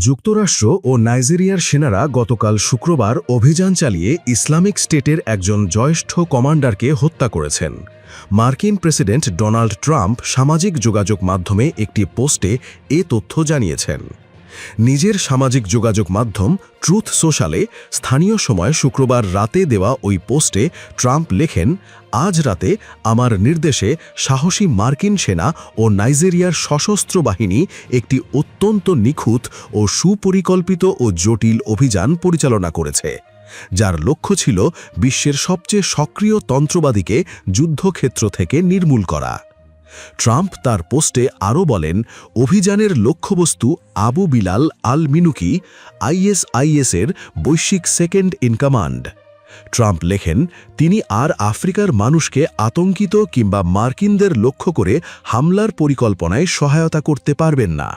যুক্তরাষ্ট্র ও নাইজেরিয়ার সেনারা গতকাল শুক্রবার অভিযান চালিয়ে ইসলামিক স্টেটের একজন জ্যেষ্ঠ কমান্ডারকে হত্যা করেছেন। মার্কিন প্রেসিডেন্ট ডোনাল্ড ট্রাম্প সামাজিক যোগাযোগ মাধ্যমে একটি পোস্টে এ তথ্য জানিয়েছেন। নিজের সামাজিক যোগাযোগ মাধ্যম ট্রুথ সোশ্যালে স্থানীয় সময় শুক্রবার রাতে দেওয়া ওই পোস্টে ট্রাম্প লেখেন, আজ রাতে আমার নির্দেশে সাহসী মার্কিন সেনা ও নাইজেরিয়ার সশস্ত্র বাহিনী একটি অত্যন্ত নিখুঁত ও সুপরিকল্পিত ও জটিল অভিযান পরিচালনা করেছে, যার লক্ষ্য ছিল বিশ্বের সবচেয়ে সক্রিয় তন্ত্রবাদীকে যুদ্ধক্ষেত্র থেকে নির্মূল করা। ট্রাম্প তার পোস্টে আরও বলেন, অভিযানের লক্ষ্যবস্তু আবু বিলাল আল মিনুকি, আইএসআইএসের বৈশ্বিক সেকেন্ড ইন কমান্ড। ট্রাম্প লেখেন, তিনি আর আফ্রিকার মানুষকে আতঙ্কিত কিংবা মার্কিনদের লক্ষ্য করে হামলার পরিকল্পনায় সহায়তা করতে পারবেন না।